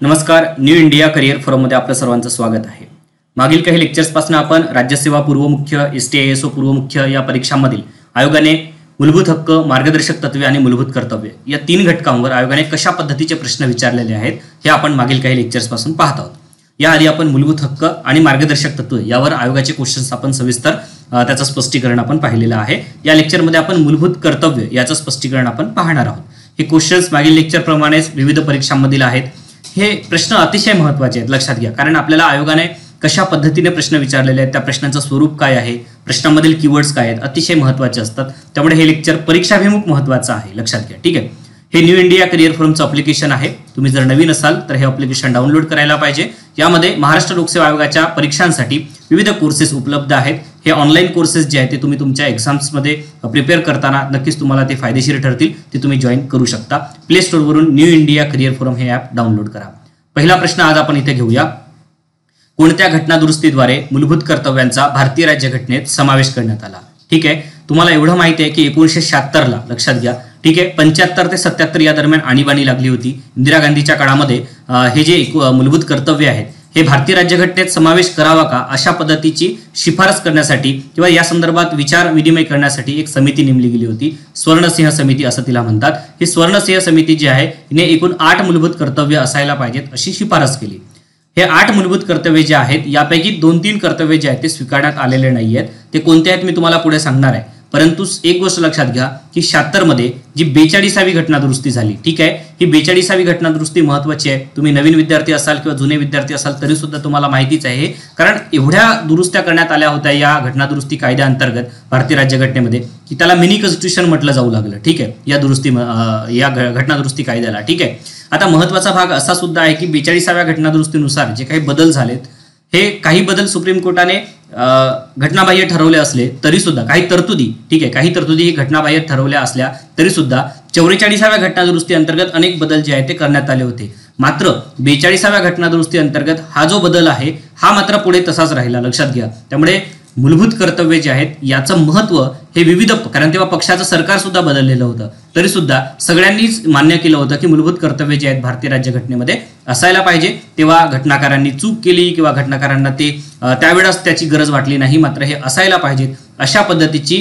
नमस्कार. New India career फोरममध्ये आपलं सर्वांचं स्वागत आहे. मागील काही लेक्चर्सपासून आपण राज्यसेवा पूर्व मुख्य, STISO पूर्व मुख्य या परीक्षांमधील आयोगाने मूलभूत हक्क, मार्गदर्शक तत्वे आणि मूलभूत कर्तव्य या 3 घटकांवर आयोगाने कशा पद्धतीचे प्रश्न विचारलेले आहेत हे आपण मागील काही लेक्चर्सपासून पाहत आहोत. याआधी आपण मूलभूत हक्क आणि मार्गदर्शक तत्व यावर आयोगाचे क्वेश्चन्स आपण सविस्तर त्याचं स्पष्टीकरण आपण पाहिलेलं आहे. या लेक्चरमध्ये आपण मूलभूत कर्तव्य याचं स्पष्टीकरण आपण पाहणार आहोत. हे क्वेश्चन्स मागील लेक्चर प्रमाणेच विविध परीक्षांमधील आहेत. हे प्रश्न अतिशय महत्त्वाचे आहेत, लक्षात घ्या. कारण आपल्याला आयोगाने कशा पद्धतीने प्रश्न विचारलेले आहेत, त्या प्रश्नांचं स्वरूप काय आहे, प्रश्नांमधील कीवर्ड्स काय आहेत, अतिशय महत्त्वाचे असतात. त्यामुळे हे लेक्चर परीक्षाभिमुख महत्त्वाचं आहे, लक्षात घ्या. ठीक आहे. हे न्यू इंडिया करिअर फोरमचं ॲप्लिकेशन आहे. तुम्ही जर नवीन असाल तर हे ॲप्लिकेशन डाउनलोड करायला पाहिजे. यामध्ये महाराष्ट्र लोकसेवा आयोगाच्या परीक्षांसाठी विविध कोर्सेस उपलब्ध आहेत. हे ऑनलाईन कोर्सेस जे आहेत ते तुम्ही तुमच्या एक्झाम्समध्ये प्रिपेअर करताना नक्कीच तुम्हाला ते फायदेशीर ठरतील. ते तुम्ही जॉईन करू शकता. प्ले स्टोअरवरून न्यू इंडिया करिअर फोरम हे ॲप डाउनलोड करा. पहिला प्रश्न आज आपण इथे घेऊया. कोणत्या घटनादुरुस्तीद्वारे मूलभूत कर्तव्यांचा भारतीय राज्यघटनेत समावेश करण्यात आला? ठीक आहे. तुम्हाला एवढं माहिती आहे की 1976 ला, लक्षात घ्या, ठीक आहे, 75 ते 77 या दरम्यान आणीबाणी लागली होती. इंदिरा गांधीच्या काळामध्ये हे जे मूलभूत कर्तव्य आहेत हे भारतीय राज्यघटनेत समावेश करावा का अशा पद्धतीची शिफारस करण्यासाठी किंवा या संदर्भात विचार विनिमय करण्यासाठी एक समिती नेमली गेली होती. स्वर्णसिंह समिती असं तिला म्हणतात. ही स्वर्णसिंह समिती जी आहे हिने एकूण 8 मूलभूत कर्तव्य असायला पाहिजेत अशी शिफारस केली. हे 8 मूलभूत कर्तव्य जे आहेत यापैकी 2-3 कर्तव्य जे आहेत ते स्वीकारण्यात आलेले नाही आहेत. ते कोणते आहेत मी तुम्हाला पुढे सांगणार आहे. परंतु एक गोष्ट लक्षात घ्या की 76 मध्ये जी 42वी घटनादुरुस्ती झाली, ठीक आहे, ही 42वी घटनादुरुस्ती महत्त्वाची आहे. तुम्ही नवीन विद्यार्थी असाल किंवा जुने विद्यार्थी असाल तरी सुद्धा तुम्हाला माहितीच आहे. कारण एवढ्या दुरुस्त्या करण्यात आल्या होत्या या घटनादुरुस्ती कायद्याअंतर्गत भारतीय राज्यघटनेमध्ये की त्याला मिनी कॉन्स्टिट्यूशन म्हटलं जाऊ लागलं. ठीक आहे, या घटनादुरुस्ती कायद्याला. ठीक आहे. आता महत्त्वाचा भाग असा सुद्धा आहे की 42व्या घटनादुरुस्तीनुसार जे काही बदल झालेत हे काही बदल सुप्रीम कोर्टाने घटनाबाह्य ठरवले असले तरी सुद्धा काही तरतुदी, ठीक आहे, काही तरतुदी ही घटनाबाह्य ठरवल्या असल्या तरी सुद्धा 44व्या घटनादुरुस्ती अंतर्गत अनेक बदल जे आहेत ते करण्यात आले होते. मात्र 42व्या घटनादुरुस्ती अंतर्गत हा जो बदल आहे हा मात्र पुढे तसाच राहिला, लक्षात घ्या. त्यामुळे मूलभूत कर्तव्य जे आहेत याचं महत्त्व हे विविध, कारण तेव्हा पक्षाचं सरकार सुद्धा बदललेलं होतं तरी सुद्धा सगळ्यांनीच मान्य केलं होतं की मूलभूत कर्तव्य जे आहेत भारतीय राज्यघटनेमध्ये असायला पाहिजे. तेव्हा घटनाकारांनी चूक केली किंवा घटनाकारांना ते त्यावेळेस त्याची गरज वाटली नाही, मात्र हे असायला पाहिजेत अशा पद्धतीची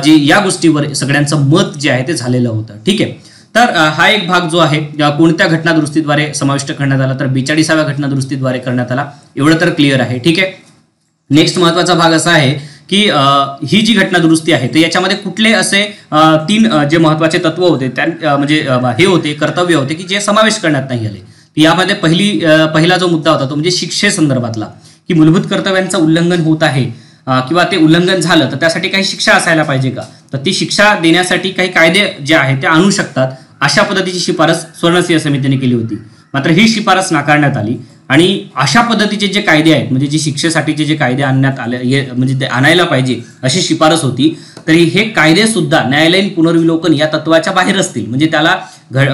जी या गोष्टीवर सगळ्यांचं मत जे आहे ते झालेलं होतं. ठीक आहे. तर हा एक भाग जो आहे कोणत्या घटनादुरुस्तीद्वारे समाविष्ट करण्यात आला तर 42व्या घटनादुरुस्तीद्वारे करण्यात आला. एवढं तर क्लिअर आहे. ठीक आहे. नेक्स्ट महत्त्वाचा भाग असा आहे की ही जी घटनादुरुस्ती आहे तर याच्यामध्ये कुठले असे 3 जे महत्त्वाचे तत्व होते त्या म्हणजे हे होते, कर्तव्य होते की जे समावेश करण्यात नाही आले. यामध्ये पहिला जो मुद्दा होता तो म्हणजे शिक्षेसंदर्भातला, की मूलभूत कर्तव्यांचं उल्लंघन होत आहे किंवा ते उल्लंघन झालं तर त्यासाठी काही शिक्षा असायला पाहिजे का, तर ती शिक्षा देण्यासाठी काही कायदे जे आहेत ते आणू शकतात अशा पद्धतीची शिफारस स्वर्णसिंह समितीने केली होती. मात्र ही शिफारस नाकारण्यात आली आणि अशा पद्धतीचे जे कायदे आहेत म्हणजे जे शिक्षेसाठीचे जे कायदे आणण्यात आले म्हणजे ते आणायला पाहिजे अशी शिफारस होती, तरी हे कायदे सुद्धा न्यायालयीन पुनर्विलोकन या तत्वाच्या बाहेर असतील. म्हणजे त्याला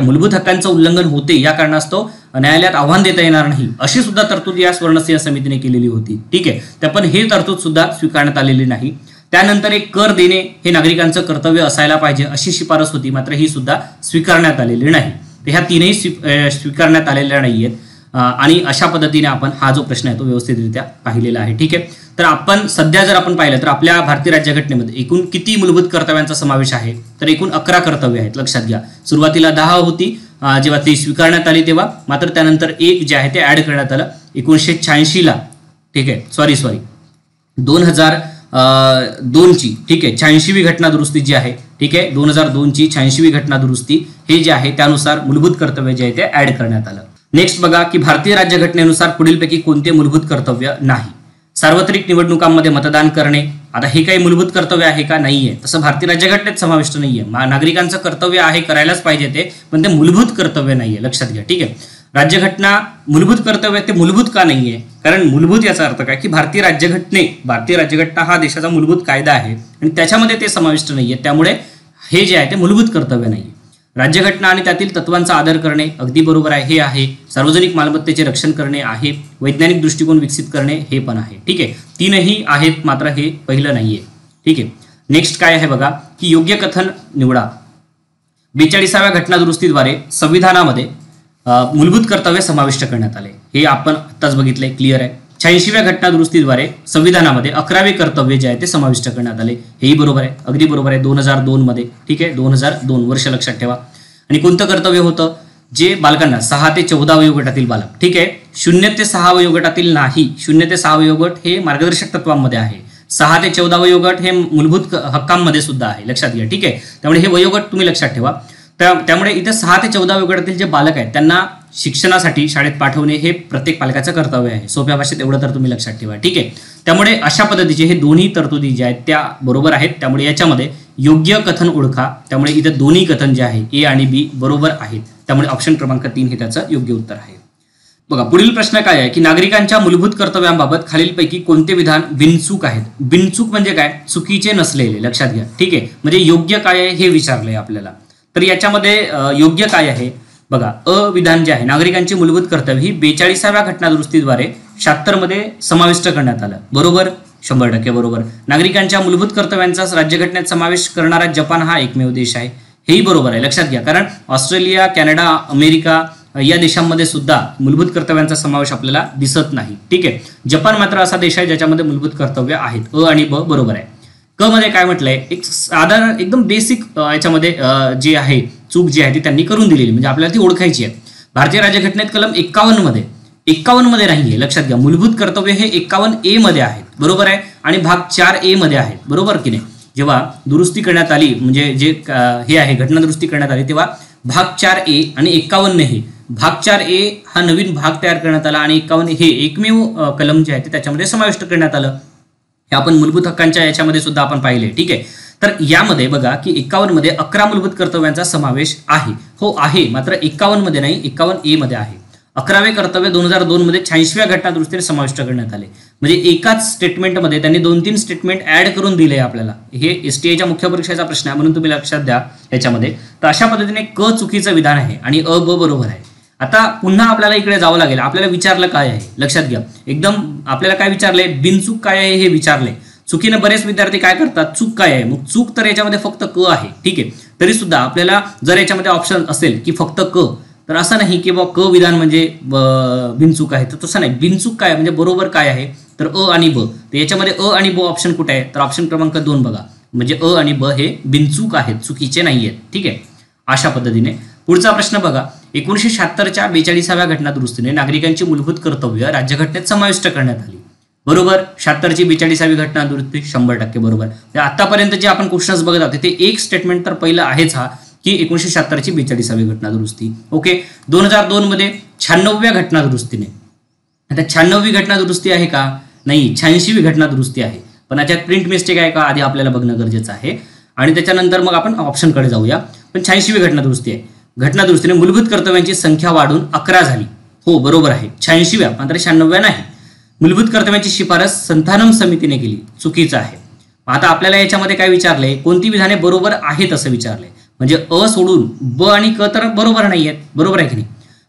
मूलभूत हक्कांचं उल्लंघन होते या कारणास्तव न्यायालयात आव्हान देता येणार नाही अशी सुद्धा तरतूद या स्वर्णसिंह समितीने केलेली होती. ठीक आहे. त्या पण हे तरतूद सुद्धा स्वीकारण्यात आलेली नाही. त्यानंतर एक कर देणे हे नागरिकांचं कर्तव्य असायला पाहिजे अशी शिफारस होती, मात्र ही सुद्धा स्वीकारण्यात आलेली नाही. तर ह्या 3ही स्वीकारण्यात आलेल्या नाही आहेत आणि अशा पद्धतीने आपण हा जो प्रश्न आहे तो व्यवस्थितरित्या पाहिलेला आहे. ठीक आहे. तर आपण सध्या जर आपण पाहिलं तर आपल्या भारतीय राज्यघटनेमध्ये एकूण किती मूलभूत कर्तव्यांचा समावेश आहे तर एकूण 11 कर्तव्य आहेत, लक्षात घ्या. सुरुवातीला 10 होती जेव्हा ती स्वीकारण्यात आली तेव्हा, मात्र त्यानंतर एक जे आहे ते ऍड करण्यात आलं 1986 ला. ठीक आहे. सॉरी 2002ची, ठीक आहे, 86वी घटनादुरुस्ती जी आहे, ठीक आहे, 2002ची 86वी घटनादुरुस्ती हे जे आहे त्यानुसार मूलभूत कर्तव्य जे आहे ते ऍड करण्यात आलं. नेक्स्ट बघा की भारतीय राज्यघटनेनुसार पुढीलपैकी कोणते मूलभूत कर्तव्य नाही? सार्वत्रिक निवडणुकांमध्ये मतदान करणे. आता हे काही मूलभूत कर्तव्य आहे का? नाहीये. तसं भारतीय राज्यघटनेत समाविष्ट नाहीये. नागरिकांचं कर्तव्य आहे, करायलाच पाहिजे ते, पण ते मूलभूत कर्तव्य नाहीये, लक्षात घ्या. ठीक आहे. राज्यघटना मूलभूत कर्तव्य ते मूलभूत का नाहीये? कारण मूलभूत याचा अर्थ काय की भारतीय राज्यघटना हा देशाचा मूलभूत कायदा आहे आणि त्याच्यामध्ये ते समाविष्ट नाहीये. त्यामुळे हे जे आहे ते मूलभूत कर्तव्य नाहीये. राज्यघटना आणि त्यातील तत्वांचा आदर करणे अगदी बरोबर आहे, हे आहे. सार्वजनिक मालमत्तेचे रक्षण करणे आहे. वैज्ञानिक दृष्टिकोन विकसित करणे हे पण आहे. ठीक आहे. 3ही आहेत, मात्र हे पहिलं नाहीये. ठीक आहे. नेक्स्ट काय आहे बघा की योग्य कथन निवडा. 42व्या घटनादुरुस्तीद्वारे संविधानामध्ये मूलभूत कर्तव्य समाविष्ट करण्यात आले, हे आपण आत्ताच बघितलंय, क्लिअर आहे. 86व्या घटना दुरुस्तीद्वारे संविधानामध्ये 11वे कर्तव्य जे आहे ते समाविष्ट करण्यात आले, हेही बरोबर आहे, अगदी बरोबर आहे. 2002 मध्ये, ठीक आहे, 2002 वर्ष लक्षात ठेवा. आणि कोणतं कर्तव्य होतं? जे बालकांना 6 ते 14 वयोगटातील बालक, ठीक आहे, 0 ते 6 वयोगटातील नाही, 0 ते 6 वयोगट हे मार्गदर्शक तत्वांमध्ये आहे, 6 ते 14 वयोगट हे मूलभूत हक्कांमध्ये सुद्धा आहे, लक्षात घ्या, ठीक आहे. त्यामुळे हे वयोगट तुम्ही लक्षात ठेवा. त्यामुळे इथे 6 ते 14 वयोगटातील जे बालक आहेत त्यांना शिक्षणासाठी शाळेत पाठवणे हे प्रत्येक पालकाचं कर्तव्य आहे. सोप्या भाषेत एवढं तर तुम्ही लक्षात ठेवा, ठीक आहे. त्यामुळे अशा पद्धतीचे हे दोन्ही तरतुदी ज्या आहेत त्या बरोबर आहेत. त्यामुळे याच्यामध्ये योग्य कथन ओळखा. त्यामुळे इथे दोन्ही कथन जे आहे ए आणि बी बरोबर आहेत. त्यामुळे ऑप्शन क्रमांक 3 हे त्याचं योग्य उत्तर आहे. बघा, पुढील प्रश्न काय आहे की नागरिकांच्या मूलभूत कर्तव्यांबाबत खालीलपैकी कोणते विधान बिनचूक आहेत? बिनचूक म्हणजे काय? चुकीचे नसलेले, लक्षात घ्या, ठीक आहे. म्हणजे योग्य काय आहे हे विचारलंय आपल्याला. तर याच्यामध्ये योग्य काय आहे? बघा, विधान जे आहे नागरिकांची मूलभूत कर्तव्य ही 42व्या घटना दुरुस्तीद्वारे 76 मध्ये समाविष्ट करण्यात आलं, बरोबर, 100% बरोबर. नागरिकांच्या मूलभूत कर्तव्यांचा राज्यघटनेत समावेश करणारा जपान हा एकमेव देश आहे, हेही बरोबर आहे, लक्षात घ्या. कारण ऑस्ट्रेलिया, कॅनडा, अमेरिका या देशांमध्ये सुद्धा मूलभूत कर्तव्यांचा समावेश आपल्याला दिसत नाही, ठीक आहे. जपान मात्र असा देश आहे ज्याच्यामध्ये मूलभूत कर्तव्य आहेत. आणि ब बरोबर आहे. क मध्ये काय म्हटलंय? एक साधारण एकदम बेसिक याच्यामध्ये जे आहे चूक जी आहे ती त्यांनी करून दिलेली, म्हणजे आपल्याला ती ओळखायची आहे. भारतीय राज्यघटनेत कलम 51 मध्ये नाहीये, लक्षात घ्या. मूलभूत कर्तव्य हे 51A मध्ये आहेत, बरोबर आहे, आणि भाग 4A मध्ये आहेत, बरोबर की नाही. जेव्हा दुरुस्ती करण्यात आली, म्हणजे जे हे आहे घटना दुरुस्ती करण्यात आली, तेव्हा भाग 4A आणि 51 हे भाग 4A हा नवीन भाग तयार करण्यात आला आणि 51 हे एकमेव कलम जे आहे ते त्याच्यामध्ये समाविष्ट करण्यात आलं. हे आपण मूलभूत हक्कांच्या याच्यामध्ये सुद्धा आपण पाहिले, ठीक आहे. तर यामध्ये बघा की 51 मध्ये 11 मूलभूत कर्तव्यांचा समावेश आहे, हो आहे, मात्र 51 मध्ये नाही, 51A मध्ये आहे. 11वे कर्तव्य 2002 मध्ये 86व्या घटना दुरुस्तीने समाविष्ट करण्यात आले. म्हणजे एकाच स्टेटमेंटमध्ये त्यांनी 2-3 स्टेटमेंट ऍड करून दिले आपल्याला. हे STAच्या मुख्य परीक्षेचा प्रश्न आहे, म्हणून तुम्ही लक्षात द्या याच्यामध्ये. तर अशा पद्धतीने क चुकीचं विधान आहे आणि अ ब बरोबर आहे. आता पुन्हा आपल्याला इकडे जावं लागेल. आपल्याला विचारलं काय आहे, लक्षात घ्या. एकदम आपल्याला काय विचारलंय? बिनचूक काय आहे हे विचारले. चुकीने बरेच विद्यार्थी काय करतात? चूक काय आहे? मग चूक तर याच्यामध्ये फक्त क आहे, ठीक आहे. तरी सुद्धा आपल्याला जर याच्यामध्ये ऑप्शन असेल की फक्त क, तर असं नाही की क विधान म्हणजे बिनचूक आहे, तर तसं नाही. बिनचूक काय म्हणजे बरोबर काय आहे? तर अ आणि ब. तर याच्यामध्ये अ आणि ब ऑप्शन कुठे आहे? तर ऑप्शन क्रमांक 2 बघा. म्हणजे अ आणि ब हे बिनचूक आहेत, चुकीचे नाही आहेत, ठीक आहे. अशा पद्धतीने पुढचा प्रश्न बघा. 1976च्या 42व्या घटना दुरुस्तीने नागरिकांची मूलभूत कर्तव्य राज्यघटनेत समाविष्ट करण्यात आली, बरोबर. 76ची 42वी घटना दुरुस्ती 100% बरोबर. आतापर्यंत जे आपण क्वेश्चन्स बघत आहोत ते एक स्टेटमेंट तर पहिलं आहेच हा की 1976ची 42वी घटना दुरुस्ती, ओके. 2002 मध्ये 96व्या घटना दुरुस्तीने. आता 96वी घटना दुरुस्ती आहे का? नाही, 86वी घटना दुरुस्ती आहे. पण याच्यात प्रिंट मिस्टेक आहे का आधी आपल्याला बघणं गरजेचं आहे आणि त्याच्यानंतर मग आपण ऑप्शनकडे जाऊया. पण 86वी घटना दुरुस्ती आहे. घटना दुरुस्तीने मूलभूत कर्तव्यांची संख्या वाढून 11 झाली, हो बरोबर आहे. 86व्या मात्र 96व्या नाही. मूलभूत कर्तव्यांची शिफारस संथानम समितीने केली, चुकीचं आहे. आता आपल्याला याच्यामध्ये काय विचारलंय? कोणती विधाने बरोबर आहेत असं विचारलंय. म्हणजे अ सोडून ब आणि क तर बरोबर नाही आहेत, बरोबर आहे की नाही.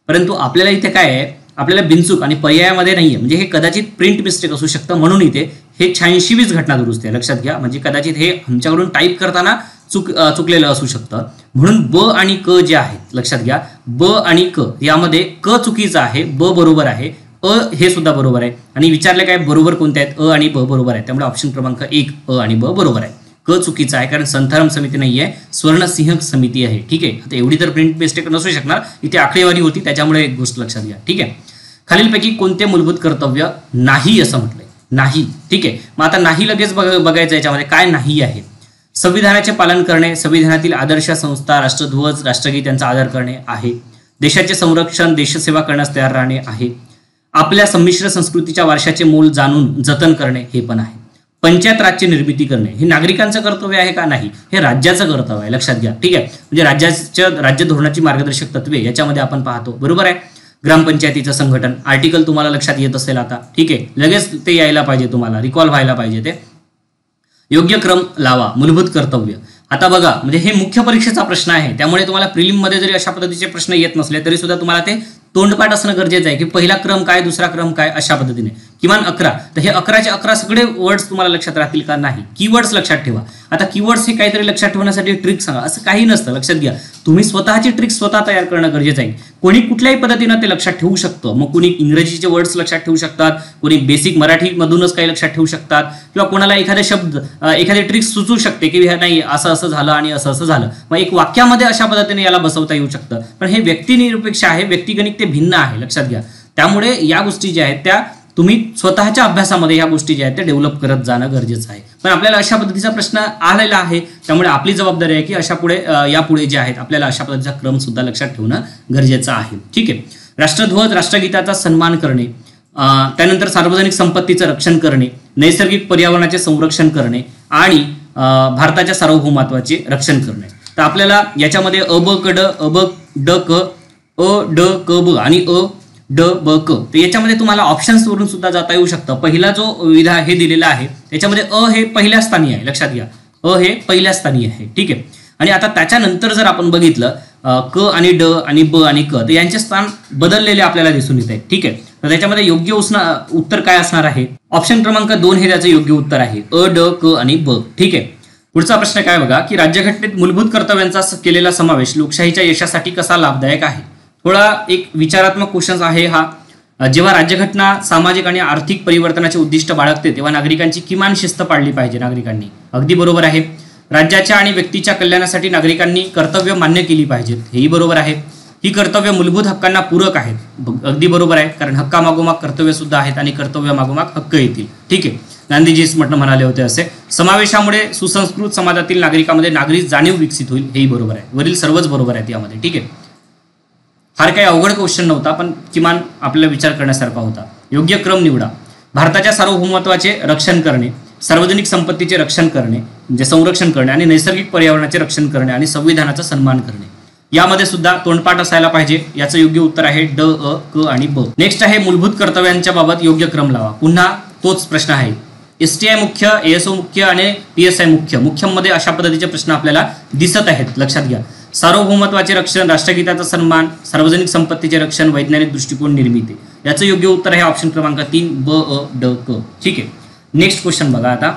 परंतु आपल्याला इथे काय आहे? आपल्याला बिनचूक आणि पर्यायामध्ये नाहीये, म्हणजे हे कदाचित प्रिंट मिस्टेक असू शकतं, म्हणून इथे हे 86वीच घटना दुरुस्ती आहे, लक्षात घ्या. म्हणजे कदाचित हे आमच्याकडून टाईप करताना चुकलेलं असू शकतं. म्हणून ब आणि क जे आहेत लक्षात घ्या, ब आणि क यामध्ये क चुकीचं आहे, ब बरोबर आहे, अ हे सुद्धा बरोबर आहे. आणि विचारले काय बरोबर कोणते आहेत? अ आणि ब बरोबर आहे. त्यामुळे ऑप्शन क्रमांक 1 अ आणि ब बरोबर आहे. क चुकीचा आहे कारण संथानम समिती नाही आहे, स्वर्णसिंह समिती आहे, ठीक आहे. आता एवढी तर प्रिंट मिस्टेक नसू शकणार, इथे आकडेवारी होती त्याच्यामुळे एक गोष्ट लक्षात घ्या, ठीक आहे. खालीलपैकी कोणते मूलभूत कर्तव्य नाही असं म्हटलंय? नाही, ठीक आहे. मग आता नाही लगेच बघायचं याच्यामध्ये काय नाही आहे. संविधानाचे पालन करणे, संविधानातील आदर्श संस्था, राष्ट्रध्वज, राष्ट्रगीत यांचा आदर करणे आहे. देशाचे संरक्षण, देशसेवा करण्यास तयार राहणे आहे. आपल्या संमिश्र संस्कृतीच्या वारशाचे मोल जाणून जतन करणे हे पण आहे. पंचायत राजची निर्मिती करणे हे नागरिकांचं कर्तव्य आहे का? नाही, हे राज्याचं कर्तव्य आहे, लक्षात घ्या, ठीक आहे. म्हणजे राज्य धोरणाची मार्गदर्शक तत्वे याच्यामध्ये आपण पाहतो, बरोबर आहे. ग्रामपंचायतीचं संघटन आर्टिकल तुम्हाला लक्षात येत असेल आता, ठीक आहे. लगेच ते यायला पाहिजे, तुम्हाला रिकॉल व्हायला पाहिजे ते. योग्य क्रम लावा, मूलभूत कर्तव्य. आता बघा, म्हणजे हे मुख्य परीक्षेचा प्रश्न आहे, त्यामुळे तुम्हाला प्रिलिम मध्ये जरी अशा पद्धतीचे प्रश्न येत नसले तरी सुद्धा तुम्हाला ते तोंडपाठ असणं गरजेचं आहे की पहिला क्रम काय, दुसरा क्रम काय, अशा पद्धतीने. किमान 11. तर हे 11चे 11 सगळे वर्ड्स तुम्हाला लक्षात राहतील का? नाही. कीवर्ड्स लक्षात ठेवा. आता कीवर्ड्स हे काहीतरी लक्षात ठेवण्यासाठी ट्रिक सांगा असं काही नसतं. लक्षात घ्या, तुम्ही स्वतःची ट्रिक स्वतः तयार करणं गरजेचं आहे. कोणी कुठल्याही पद्धतीनं ते लक्षात ठेवू शकतं. मग कोणी इंग्रजीचे वर्ड्स लक्षात ठेवू शकतात, कोणी बेसिक मराठीमधूनच काही लक्षात ठेवू शकतात, किंवा कोणाला एखादे शब्द एखादी ट्रिक सुचू शकते की नाही असं असं झालं आणि असं असं झालं, मग एक वाक्यामध्ये अशा पद्धतीने याला बसवता येऊ शकतं. पण हे व्यक्तिनिरपेक्ष आहे, व्यक्तिगणिक ते भिन्न आहे. लक्षात घ्या. त्यामुळे या गोष्टी ज्या आहेत त्या तुम्ही स्वतःच्या अभ्यासामध्ये या गोष्टी ज्या आहेत त्या डेव्हलप करत जाणं गरजेचं आहे. पण आपल्याला अशा पद्धतीचा प्रश्न आलेला आहे, त्यामुळे आपली जबाबदारी आहे की यापुढे जे आहेत आपल्याला अशा पद्धतीचा क्रम सुद्धा लक्षात ठेवणं गरजेचं आहे. ठीक आहे. राष्ट्रध्वज, राष्ट्रगीताचा सन्मान करणे, त्यानंतर सार्वजनिक संपत्तीचं रक्षण करणे, नैसर्गिक पर्यावरणाचे संरक्षण करणे आणि भारताच्या सार्वभौमत्वाचे रक्षण करणे. तर आपल्याला याच्यामध्ये अ ब क ड, अ ब ड क, अ ड क ब आणि अ ड ब क. तर याच्यामध्ये तुम्हाला ऑप्शन्स वरून सुद्धा जाता येऊ शकतं. पहिला जो विधा हे दिलेला आहे त्याच्यामध्ये अ हे पहिल्या स्थानी आहे. लक्षात घ्या, अ हे पहिल्या स्थानी आहे. ठीक आहे. आणि आता त्याच्यानंतर जर आपण बघितलं क आणि ड आणि ब आणि क, तर यांचे स्थान बदललेले आपल्याला दिसून येत आहे. ठीक आहे. तर त्याच्यामध्ये योग्य उत्तर काय असणार आहे? ऑप्शन क्रमांक 2 हे त्याचं योग्य उत्तर आहे. अ ड क आणि ब. ठीक आहे. पुढचा प्रश्न काय बघा की राज्यघटनेत मूलभूत कर्तव्यांचा केलेला समावेश लोकशाहीच्या यशासाठी कसा लाभदायक आहे? थोडा एक विचारात्मक क्वेश्चन आहे हा. जेव्हा राज्यघटना सामाजिक आणि आर्थिक परिवर्तनाचे उद्दिष्ट बाळगते तेव्हा नागरिकांची किमान शिस्त पाळली पाहिजे. नागरिकांनी अगदी बरोबर आहे. राज्याच्या आणि व्यक्तीच्या कल्याणासाठी नागरिकांनी कर्तव्य मान्य केली पाहिजेत, हेही बरोबर आहे. ही कर्तव्य मूलभूत हक्कांना पूरक आहेत, अगदी बरोबर आहे. कारण हक्कामागोमाग कर्तव्य सुद्धा आहेत आणि कर्तव्यामागोमाग हक्क येतील. ठीक आहे. गांधीजीच म्हणाले होते असे. समावेशामुळे सुसंस्कृत समाजातील नागरिकांमध्ये नागरिक जाणीव विकसित होईल, हेही बरोबर आहे. वरील सर्वच बरोबर आहेत यामध्ये. ठीक आहे. फार काही अवघड क्वेश्चन नव्हता, पण किमान आपल्याला विचार करण्यासारखा होता. योग्य क्रम निवडा. भारताच्या सार्वभौमत्वाचे रक्षण करणे, सार्वजनिक संपत्तीचे रक्षण करणे म्हणजे संरक्षण करणे आणि नैसर्गिक पर्यावरणाचे रक्षण करणे आणि संविधानाचा सन्मान करणे. यामध्ये सुद्धा तोंडपाठ असायला पाहिजे. याचं योग्य उत्तर आहे ड, अ, क आणि ब. नेक्स्ट आहे मूलभूत कर्तव्यांच्या बाबत योग्य क्रम लावा. पुन्हा तोच प्रश्न आहे. एसटीआय मुख्य, एएसओ मुख्य आणि पीएसआय मुख्य. मुख्यमध्ये अशा पद्धतीचे प्रश्न आपल्याला दिसत आहेत. लक्षात घ्या. सार्वभौमत्वाचे रक्षण, राष्ट्रगीताचा सन्मान, सार्वजनिक संपत्तीचे रक्षण, वैज्ञानिक दृष्टिकोन निर्मिती. याचं योग्य उत्तर आहे ऑप्शन क्रमांक 3 ब, अ, ड, क. ठीक आहे. नेक्स्ट क्वेश्चन बघा आता.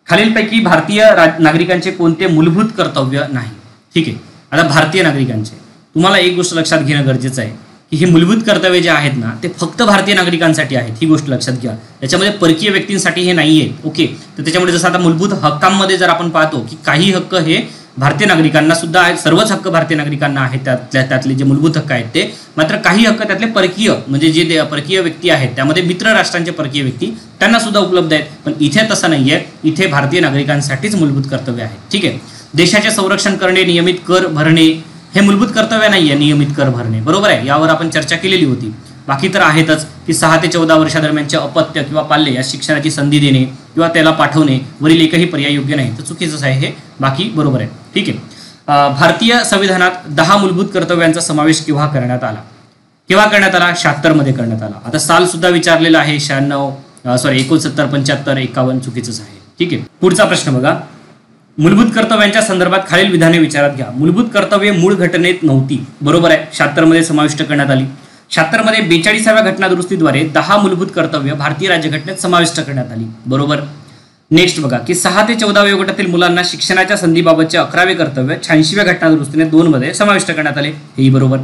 खालीलपैकी भारतीय नागरिकांचे कोणते मूलभूत कर्तव्य नाही? ठीक आहे. आता भारतीय नागरिकांचे तुम्हाला एक गोष्ट लक्षात घेणं गरजेचं आहे की ही मूलभूत कर्तव्य जे आहेत ना ते फक्त भारतीय नागरिकांसाठी आहेत. ही गोष्ट लक्षात घ्या. त्याच्यामध्ये परकीय व्यक्तींसाठी हे नाही आहे. ओके. तर त्याच्यामध्ये जसं आता मूलभूत हक्कांमध्ये जर आपण पाहतो की काही हक्क हे भारतीय नागरिकांना सुद्धा आहेत, सर्वच हक्क भारतीय नागरिकांना आहेत, त्यातले जे मूलभूत हक्क आहेत ते. मात्र काही हक्क त्यातले परकीय म्हणजे जे परकीय व्यक्ती आहेत त्यामध्ये मित्र राष्ट्रांचे परकीय व्यक्ती त्यांना सुद्धा उपलब्ध आहेत. पण इथे तसं नाहीये. इथे भारतीय नागरिकांसाठीच मूलभूत कर्तव्य आहे. ठीक आहे. देशाचे संरक्षण करणे, नियमित कर भरणे हे मूलभूत कर्तव्य नाहीये. नियमित कर भरणे बरोबर आहे, यावर आपण चर्चा केलेली होती. बाकी तर आहेतच की 6 ते 14 वर्षादरम्यानचे अपत्य किंवा पाल्य या शिक्षणाची संधी देणे किंवा त्याला पाठवणे वरील एकही पर्याय योग्य नाही. तर चुकीचंच आहे हे. बाकी बरोबर आहे. ठीक आहे. भारतीय संविधानात 10 मूलभूत कर्तव्यांचा समावेश केव्हा करण्यात आला? 76 मध्ये करण्यात आला. आता साल सुद्धा विचारलेला आहे. 69 75 51 चुकीचंच आहे. ठीक आहे. पुढचा प्रश्न बघा. मूलभूत कर्तव्यांच्या संदर्भात खालील विधाने विचारात घ्या. मूलभूत कर्तव्ये मूळ घटनेत नव्हती. बरोबर आहे. 76 मध्ये समाविष्ट करण्यात आली. 76 मध्ये 42व्या घटनादुरुस्तीद्वारे 10 मूलभूत कर्तव्य भारतीय राज्यघटनेत समाविष्ट करण्यात आली. बरोबर. नेक्स्ट बघा की 6 ते 14 वयोगटातील मुलांना शिक्षणाच्या संधीबाबतचे 11वे कर्तव्य 86व्या घटनादुरुस्तीने 2 मध्ये समाविष्ट करण्यात आले. हेही बरोबर.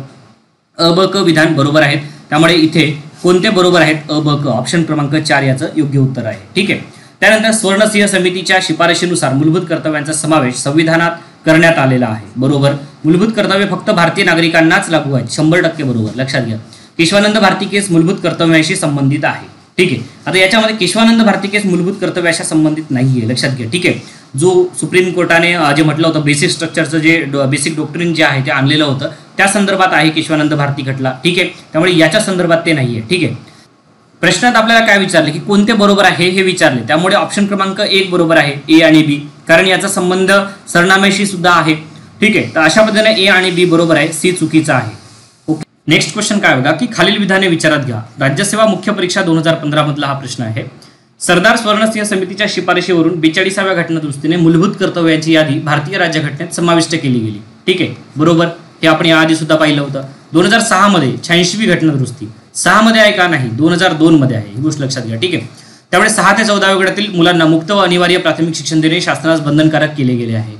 अ ब क विधान बरोबर आहेत. त्यामुळे इथे कोणते बरोबर आहेत? अ ब क. ऑप्शन क्रमांक 4 याचं योग्य उत्तर आहे. ठीक आहे. त्यानंतर स्वर्णसिंह समितीच्या शिफारशीनुसार मूलभूत कर्तव्यांचा समावेश संविधानात करण्यात आलेला आहे. बरोबर. मूलभूत कर्तव्य फक्त भारतीय नागरिकांनाच लागू आहेत. 100% बरोबर. लक्षात घ्या. केशवानंद भारती केस मूलभूत कर्तव्याशी संबंधित आहे. ठीक आहे. आता याच्यामध्ये केशवानंद भारती केस मूलभूत कर्तव्याशी संबंधित नाहीये. लक्षात घ्या. ठीक आहे. जो सुप्रीम कोर्टाने जे म्हटलं होतं बेसिक स्ट्रक्चरचं जे बेसिक डॉक्ट्रिन जे आहे ते आणलेलं होतं त्या संदर्भात आहे केशवानंद भारती खटला. ठीक आहे. त्यामुळे याच्या संदर्भात ते नाहीये. ठीक आहे. प्रश्नात आपल्याला काय विचारले की कोणते बरोबर आहे हे विचारले. त्यामुळे ऑप्शन क्रमांक 1 बरोबर आहे. ए आणि बी. कारण याचा संबंध सरनाम्याशी सुद्धा आहे. ठीक आहे. तर अशा पद्धतीने ए आणि बी बरोबर आहे. सी चुकीचा आहे. ओके. नेक्स्ट क्वेश्चन काय बघा की खालील विधाने विचारात घ्या. राज्यसेवा मुख्य परीक्षा 2015 मधला हा प्रश्न आहे. सरदार स्वर्णसिंह समितीच्या शिफारशीवरून 42व्या घटनादुरुस्तीने मूलभूत कर्तव्यांची यादी भारतीय राज्यघटनेत समाविष्ट केली गेली. ठीक आहे. बरोबर. हे आपण याआधी सुद्धा पाहिलं होतं. 2006 मध्ये 86वी घटनादुरुस्ती 6 मध्ये आहे का? नाही, 2002 मध्ये आहे, ही गोष्ट लक्षात घ्या. ठीक आहे. त्यामुळे 6 ते 14 वयोगटातील मुलांना मुक्त व अनिवार्य प्राथमिक शिक्षण देणे शासनास बंधनकारक केले गेले आहे.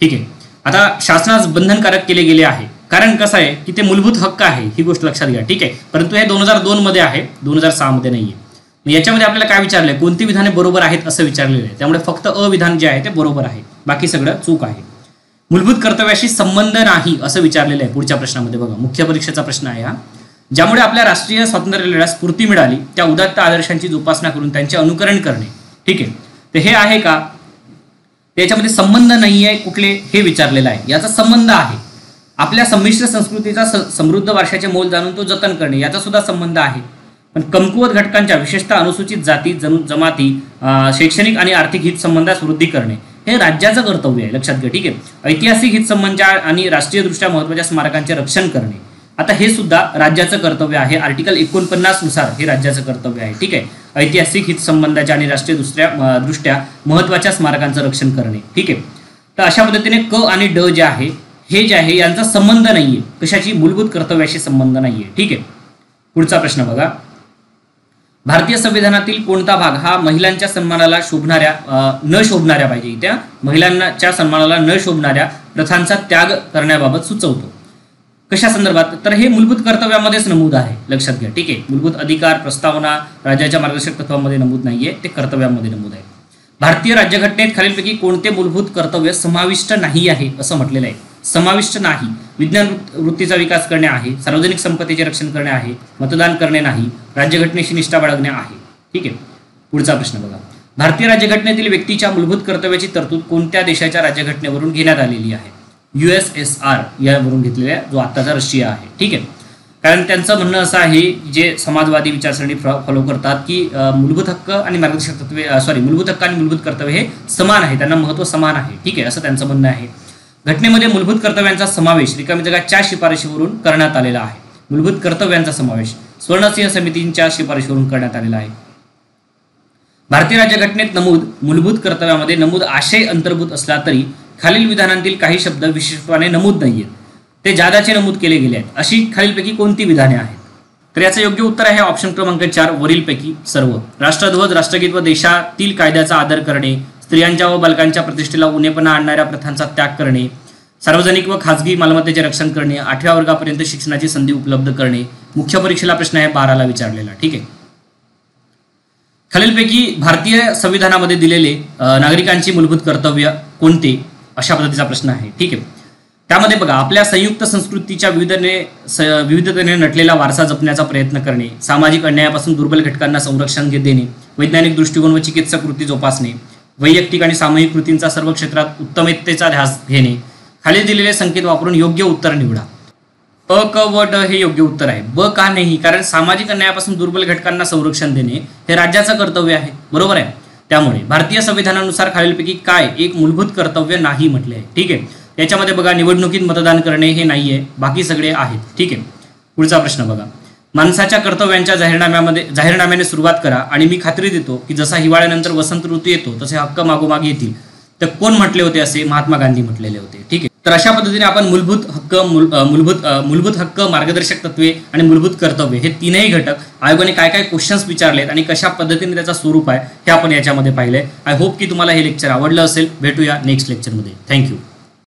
ठीक आहे. आता शासनास बंधनकारक केले गेले आहे कारण कसं आहे की ते मूलभूत हक्क आहे, ही गोष्ट लक्षात घ्या. ठीक आहे. परंतु हे 2002 मध्ये आहे, 2006 मध्ये नाहीये. याच्यामध्ये आपल्याला काय विचारलंय? कोणती विधाने बरोबर आहेत असं विचारलेलं आहे. त्यामुळे फक्त अ विधान जे आहे ते बरोबर आहे, बाकी सगळं चूक आहे. मूलभूत कर्तव्याशी संबंध नाही असं विचारलेलं आहे पुढच्या प्रश्नामध्ये. बघा, मुख्य परीक्षेचा प्रश्न आहे हा. ज्यामुळे आपल्या राष्ट्रीय स्वातंत्र्य लढ्यास स्फूर्ती मिळाली त्या उदात्त आदर्शांची जोपासना करून त्यांचे अनुकरण करणे. ठीक आहे. तर हे आहे का? त्याच्यामध्ये संबंध नाही आहे कुठले, हे विचारलेलं आहे. याचा संबंध आहे. आपल्या संमिश्र संस्कृतीचा समृद्ध वारशाचे मोल जाणून तो जतन करणे, याचा सुद्धा संबंध आहे. पण कमकुवत घटकांच्या विशेषतः अनुसूचित जाती जमाती शैक्षणिक आणि आर्थिक हितसंबंधास वृद्धी करणे हे राज्याचं कर्तव्य आहे, लक्षात घ्या. ठीक आहे. ऐतिहासिक हितसंबंध आणि राष्ट्रीयदृष्ट्या महत्त्वाच्या स्मारकांचे रक्षण करणे, आता हे सुद्धा राज्याचं कर्तव्य आहे. आर्टिकल 49 नुसार हे राज्याचं कर्तव्य आहे. ठीक आहे. ऐतिहासिक हितसंबंधाच्या आणि राष्ट्रीय दृष्ट्या महत्त्वाच्या स्मारकांचं रक्षण करणे. ठीक आहे. तर अशा पद्धतीने क आणि ड जे आहे हे जे आहे यांचा संबंध नाहीये, कशाची? मूलभूत कर्तव्याशी संबंध नाहीये. ठीक आहे. पुढचा प्रश्न बघा. भारतीय संविधानातील कोणता भाग हा महिलांच्या सन्मानाला न शोभणाऱ्या पाहिजे, त्या महिलांच्या सन्मानाला न शोभणाऱ्या प्रथांचा त्याग करण्याबाबत सुचवतो? कशा संदर्भात? तर हे मूलभूत कर्तव्यामध्येच नमूद आहे, लक्षात घ्या. ठीक आहे. मूलभूत अधिकार प्रस्तावना राज्याच्या मार्गदर्शक तत्वामध्ये नमूद नाहीये, ते कर्तव्यामध्ये नमूद आहे. भारतीय राज्यघटनेत खालीलपैकी कोणते मूलभूत कर्तव्य समाविष्ट नाही आहे असं म्हटलेलं आहे? समाविष्ट नाही. विज्ञान वृत्तीचा विकास करणे आहे, सार्वजनिक संपत्तीचे रक्षण करणे आहे, मतदान करणे नाही, राज्यघटनेशी निष्ठा बाळगणे आहे. ठीक आहे. पुढचा प्रश्न बघा. भारतीय राज्यघटनेतील व्यक्तीच्या मूलभूत कर्तव्याची तरतूद कोणत्या देशाच्या राज्यघटनेवरून घेण्यात आलेली आहे? USSR यावरून घेतलेल्या, जो आत्ताचा रशिया आहे. ठीक आहे. कारण त्यांचं म्हणणं असं आहे, जे समाजवादी विचारसरणी फॉलो करतात, की मूलभूत हक्क आणि मार्गदर्शक तत्वे मूलभूत हक्क आणि मूलभूत कर्तव्य हे समान आहे, त्यांना महत्त्व समान आहे. ठीक आहे, असं त्यांचं म्हणणं आहे. घटनेमध्ये मूलभूत कर्तव्यांचा समावेश रिकामी जागा शिफारशीवरून करण्यात आलेला आहे. मूलभूत कर्तव्यांचा समावेश स्वर्णसिंह समितींच्या शिफारशीवरून करण्यात आलेला आहे. भारतीय राज्यघटनेत मूलभूत कर्तव्यामध्ये नमूद आशय अंतर्भूत असला तरी खालील विधानांतील काही शब्द विशेषत्वाने नमूद नाहीयेत, ते जादाचे नमूद केले गेले आहेत. अशी खालीलपैकी कोणती विधाने आहेत? तर याचं योग्य उत्तर आहे ऑप्शन क्रमांक 4, वरीलपैकी सर्व. राष्ट्रध्वज, राष्ट्रगीत व देशातील कायद्याचा आदर करणे, स्त्रियांच्या व बालकांच्या प्रतिष्ठेला उणेपणा आणणाऱ्या प्रथांचा त्याग करणे, सार्वजनिक व खाजगी मालमत्तेचे रक्षण करणे, 8व्या वर्गापर्यंत शिक्षणाची संधी उपलब्ध करणे. मुख्य परीक्षेला प्रश्न आहे 12ला विचारलेला. ठीक आहे. खालीलपैकी भारतीय संविधानामध्ये दिलेले नागरिकांची मूलभूत कर्तव्य कोणते? अशा पद्धतीचा प्रश्न आहे. ठीक आहे. त्यामध्ये बघा, आपल्या संयुक्त संस्कृतीच्या विविधतेने नटलेला वारसा जपण्याचा प्रयत्न करणे, सामाजिक अन्यायापासून दुर्बल घटकांना संरक्षण देणे, वैज्ञानिक दृष्टिकोन व चिकित्सक वृत्ती जोपासणे, वैयक्तिक आणि सामूहिक कृतींचा सर्व क्षेत्रात उत्तमतेचा ध्यास घेणे. खाली दिलेले संकेत वापरून योग्य उत्तर निवडा. अ, क व ड हे योग्य उत्तर आहे. ब का नाही? कारण सामाजिक अन्यायापासून दुर्बल घटकांना संरक्षण देणे हे राज्याचं कर्तव्य आहे, बरोबर आहे. त्यामुळे भारतीय संविधानानुसार खालीलपैकी काय एक मूलभूत कर्तव्य नाही म्हटले आहे. ठीक आहे. याच्यामध्ये बघा, निवडणुकीत मतदान करणे हे नाहीये, बाकी सगळे आहेत. ठीक आहे. पुढचा प्रश्न बघा. माणसाच्या कर्तव्यांच्या जाहीरनाम्याने सुरुवात करा आणि मी खात्री देतो की जसा हिवाळ्यानंतर वसंत ऋतू येतो तसे हक्क मागोमाग येतील. तर कोण म्हटले होते? असे महात्मा गांधी म्हटलेले होते. ठीक आहे. तर अशा पद्धतीने आपण मूलभूत हक्क, मार्गदर्शक तत्वे आणि मूलभूत कर्तव्य हे तीनही घटक आयोगाने काय काय क्वेश्चन्स विचारलेत आणि कशा पद्धतीने त्याचा स्वरूप आहे हे आपण याच्यामध्ये पाहिलंय. आय होप की तुम्हाला हे लेक्चर आवडलं असेल. भेटूया नेक्स्ट लेक्चरमध्ये. थँक्यू.